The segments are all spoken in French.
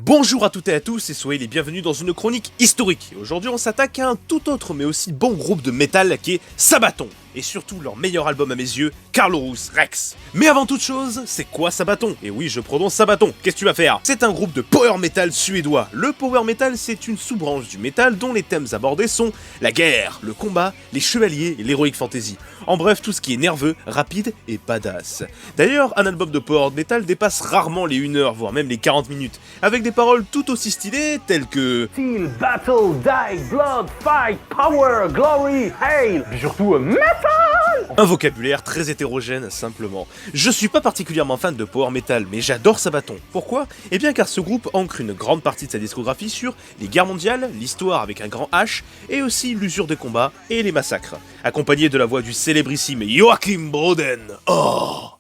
Bonjour à toutes et à tous et soyez les bienvenus dans une chronique historique. Aujourd'hui on s'attaque à un tout autre mais aussi bon groupe de métal qui est Sabaton. Et surtout leur meilleur album à mes yeux, Carlorus Rex. Mais avant toute chose, c'est quoi Sabaton? Et oui, je prononce Sabaton, qu'est-ce que tu vas faire? C'est un groupe de power metal suédois. Le power metal, c'est une sous-branche du métal dont les thèmes abordés sont la guerre, le combat, les chevaliers et l'heroic fantasy. En bref, tout ce qui est nerveux, rapide et badass. D'ailleurs, un album de power metal dépasse rarement les 1 heure, voire même les 40 minutes, avec des paroles tout aussi stylées telles que Steel, battle, die, blood, fight, power, glory, hail, et surtout metal. un vocabulaire très hétérogène, simplement. Je suis pas particulièrement fan de power metal, mais j'adore Sabaton. Pourquoi? Eh bien car ce groupe ancre une grande partie de sa discographie sur les guerres mondiales, l'histoire avec un grand H, et aussi l'usure des combats et les massacres, accompagné de la voix du célébrissime Joachim Broden. Oh!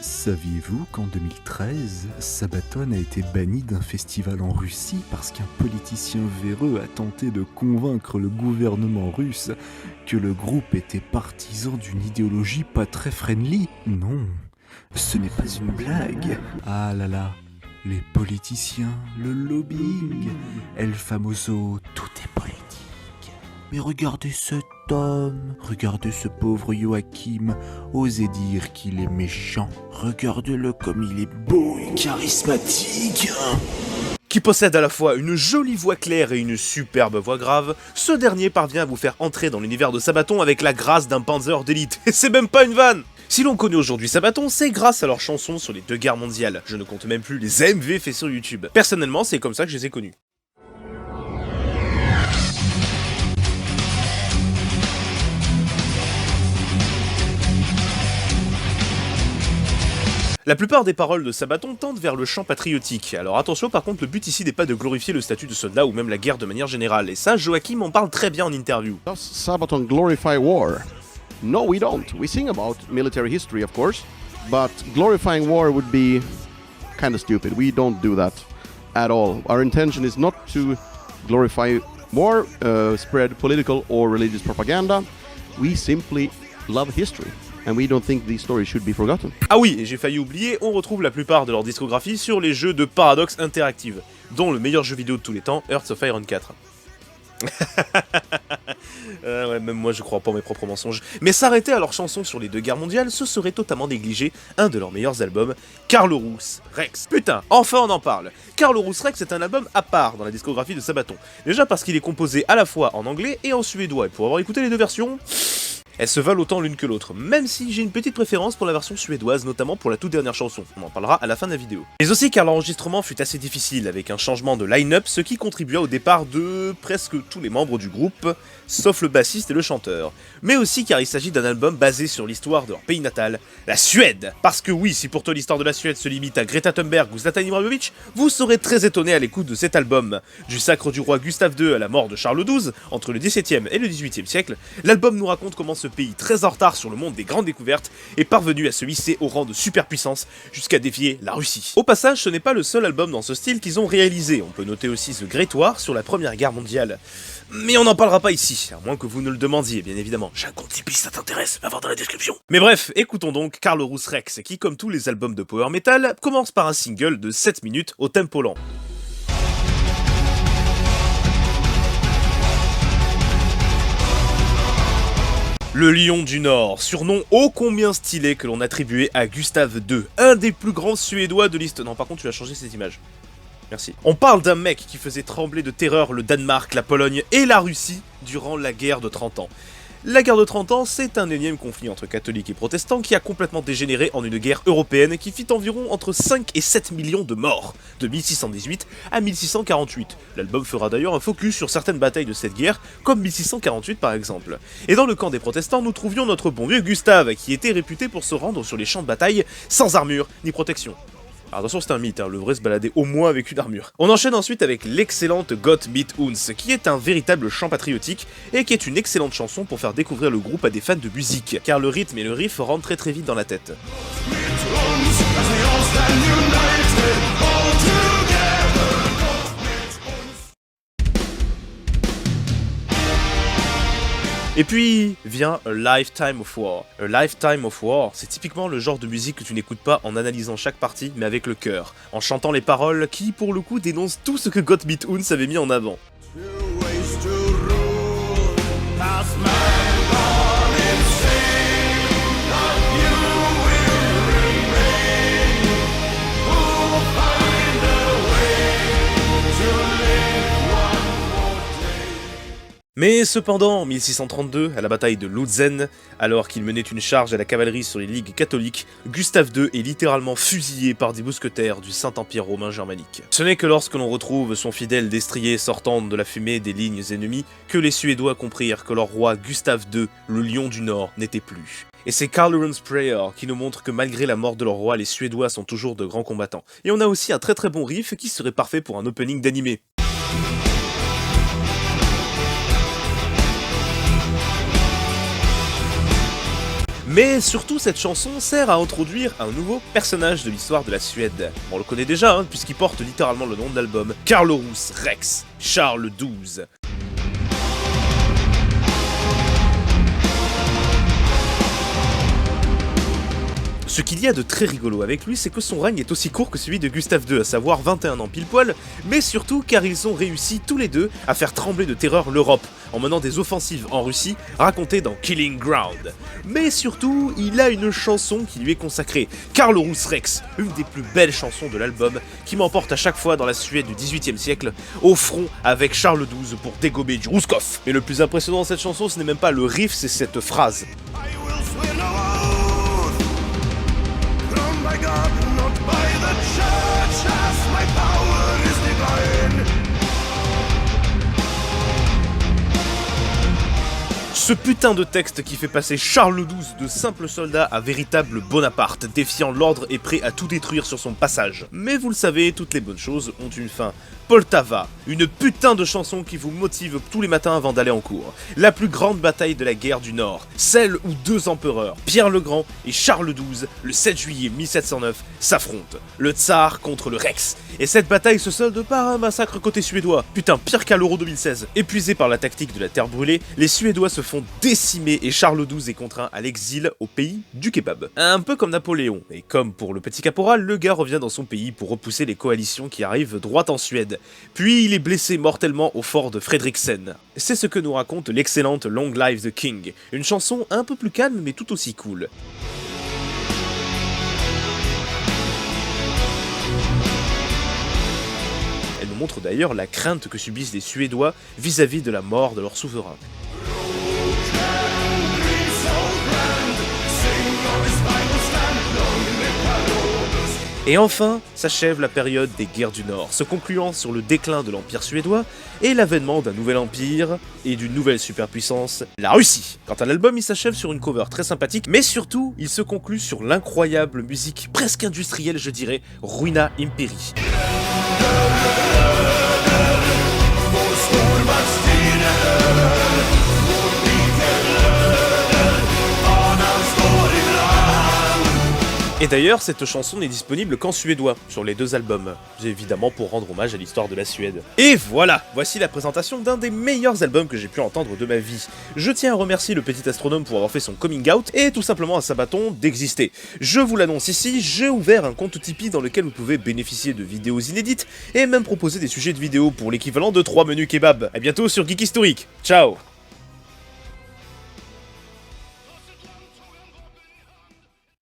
Saviez-vous qu'en 2013, Sabaton a été banni d'un festival en Russie parce qu'un politicien véreux a tenté de convaincre le gouvernement russe que le groupe était partisan d'une idéologie pas très friendly? Non, ce n'est pas une blague. Ah là là, les politiciens, le lobbying, El Famoso, tout est politique. Mais regardez cet homme, regardez ce pauvre Joachim, osez dire qu'il est méchant. Regardez-le comme il est beau et charismatique. Qui possède à la fois une jolie voix claire et une superbe voix grave, ce dernier parvient à vous faire entrer dans l'univers de Sabaton avec la grâce d'un Panzer d'élite. Et c'est même pas une vanne! Si l'on connaît aujourd'hui Sabaton, c'est grâce à leurs chansons sur les 2 guerres mondiales. Je ne compte même plus les AMV faits sur YouTube. Personnellement, c'est comme ça que je les ai connus. La plupart des paroles de Sabaton tendent vers le chant patriotique. Alors attention, par contre, le but ici n'est pas de glorifier le statut de soldat ou même la guerre de manière générale. Et ça, Joachim en parle très bien en interview. Does Sabaton glorify war? No, we don't. We sing about military history, of course, but glorifying war would be kind of stupid. We don't do that at all. Our intention is not to glorify war, spread political or religious propaganda. We simply love history. And we don't think these stories should be forgotten. Ah oui, et j'ai failli oublier, on retrouve la plupart de leur discographie sur les jeux de Paradox Interactive, dont le meilleur jeu vidéo de tous les temps, Hearts of Iron 4. Ouais, même moi je crois pas en mes propres mensonges. Mais s'arrêter à leurs chansons sur les 2 guerres mondiales, ce serait totalement négliger un de leurs meilleurs albums, Carlorus Rex. Putain, enfin on en parle. Carlorus Rex est un album à part dans la discographie de Sabaton. Déjà parce qu'il est composé à la fois en anglais et en suédois, et pour avoir écouté les 2 versions, elles se valent autant l'une que l'autre, même si j'ai une petite préférence pour la version suédoise, notamment pour la toute dernière chanson, on en parlera à la fin de la vidéo. Mais aussi car l'enregistrement fut assez difficile, avec un changement de line-up, ce qui contribua au départ de presque tous les membres du groupe, sauf le bassiste et le chanteur. Mais aussi car il s'agit d'un album basé sur l'histoire de leur pays natal, la Suède. Parce que oui, si pour toi l'histoire de la Suède se limite à Greta Thunberg ou Zlatan Ibrahimovic, vous serez très étonné à l'écoute de cet album. Du sacre du roi Gustave II à la mort de Charles XII, entre le XVIIe et le XVIIIe siècle, l'album nous raconte comment ce pays très en retard sur le monde des grandes découvertes est parvenu à se hisser au rang de superpuissance jusqu'à défier la Russie. Au passage, ce n'est pas le seul album dans ce style qu'ils ont réalisé, on peut noter aussi The Great War sur la Première Guerre mondiale. Mais on n'en parlera pas ici, à moins que vous ne le demandiez, bien évidemment. J'ai un compte Tipeee si ça t'intéresse, va voir dans la description. Mais bref, écoutons donc Carlorus Rex, qui comme tous les albums de power metal, commence par un single de 7 minutes au tempo lent. Le Lion du Nord, surnom ô combien stylé que l'on attribuait à Gustave II, un des plus grands Suédois de l'histoire. Non, par contre, tu as changé cette image. Merci. On parle d'un mec qui faisait trembler de terreur le Danemark, la Pologne et la Russie durant la guerre de 30 ans. La guerre de 30 ans, c'est un énième conflit entre catholiques et protestants qui a complètement dégénéré en une guerre européenne qui fit environ entre 5 et 7 millions de morts, de 1618 à 1648. L'album fera d'ailleurs un focus sur certaines batailles de cette guerre, comme 1648 par exemple. Et dans le camp des protestants, nous trouvions notre bon vieux Gustave, qui était réputé pour se rendre sur les champs de bataille sans armure ni protection. Alors attention, c'est un mythe, le vrai se baladait au moins avec une armure. On enchaîne ensuite avec l'excellente Gott mit uns, qui est un véritable chant patriotique, et qui est une excellente chanson pour faire découvrir le groupe à des fans de musique, car le rythme et le riff rentrent très très vite dans la tête. Et puis vient A Lifetime of War. A Lifetime of War, c'est typiquement le genre de musique que tu n'écoutes pas en analysant chaque partie, mais avec le cœur, en chantant les paroles qui, pour le coup, dénoncent tout ce que Gott mit uns avait mis en avant. Mais cependant, en 1632, à la bataille de Lutzen, alors qu'il menait une charge à la cavalerie sur les ligues catholiques, Gustave II est littéralement fusillé par des mousquetaires du Saint-Empire romain germanique. Ce n'est que lorsque l'on retrouve son fidèle destrier sortant de la fumée des lignes ennemies que les Suédois comprirent que leur roi Gustave II, le lion du Nord, n'était plus. Et c'est Karl Urans Prayer qui nous montre que malgré la mort de leur roi, les Suédois sont toujours de grands combattants. Et on a aussi un très bon riff qui serait parfait pour un opening d'animé. Mais surtout, cette chanson sert à introduire un nouveau personnage de l'histoire de la Suède. On le connaît déjà, puisqu'il porte littéralement le nom de l'album, Carl-Orus Rex, Charles XII. Ce qu'il y a de très rigolo avec lui, c'est que son règne est aussi court que celui de Gustave II, à savoir 21 ans pile poil, mais surtout car ils ont réussi tous les deux à faire trembler de terreur l'Europe, en menant des offensives en Russie, racontées dans Killing Ground. Mais surtout, il a une chanson qui lui est consacrée, Carl-Orus Rex, une des plus belles chansons de l'album, qui m'emporte à chaque fois dans la Suède du XVIIIe siècle, au front avec Charles XII pour dégommer du Rouskov. Et le plus impressionnant dans cette chanson, ce n'est même pas le riff, c'est cette phrase. Ce putain de texte qui fait passer Charles XII de simple soldat à véritable Bonaparte, défiant l'ordre et prêt à tout détruire sur son passage. Mais vous le savez, toutes les bonnes choses ont une fin. Poltava, une putain de chanson qui vous motive tous les matins avant d'aller en cours. La plus grande bataille de la guerre du Nord, celle où deux empereurs, Pierre le Grand et Charles XII, le 7 juillet 1709, s'affrontent. Le tsar contre le Rex. Et cette bataille se solde par un massacre côté suédois. Putain, pire qu'à l'Euro 2016. Épuisés par la tactique de la terre brûlée, les Suédois se font décimer et Charles XII est contraint à l'exil au pays du kebab. Un peu comme Napoléon. Et comme pour le petit caporal, le gars revient dans son pays pour repousser les coalitions qui arrivent droit en Suède. Puis il est blessé mortellement au fort de Fredriksen. C'est ce que nous raconte l'excellente Long Live the King, une chanson un peu plus calme mais tout aussi cool. Elle nous montre d'ailleurs la crainte que subissent les Suédois vis-à-vis de la mort de leur souverain. Et enfin, s'achève la période des guerres du Nord, se concluant sur le déclin de l'Empire suédois et l'avènement d'un nouvel empire et d'une nouvelle superpuissance, la Russie. Quant à l'album, il s'achève sur une cover très sympathique, mais surtout, il se conclut sur l'incroyable musique presque industrielle, je dirais, Ruina Imperi. Et d'ailleurs, cette chanson n'est disponible qu'en suédois, sur les deux albums, évidemment pour rendre hommage à l'histoire de la Suède. Et voilà, voici la présentation d'un des meilleurs albums que j'ai pu entendre de ma vie. Je tiens à remercier le petit astronome pour avoir fait son coming out, et tout simplement à Sabaton d'exister. Je vous l'annonce ici, j'ai ouvert un compte Tipeee dans lequel vous pouvez bénéficier de vidéos inédites, et même proposer des sujets de vidéos pour l'équivalent de 3 menus kebab. A bientôt sur Geek Historique, ciao.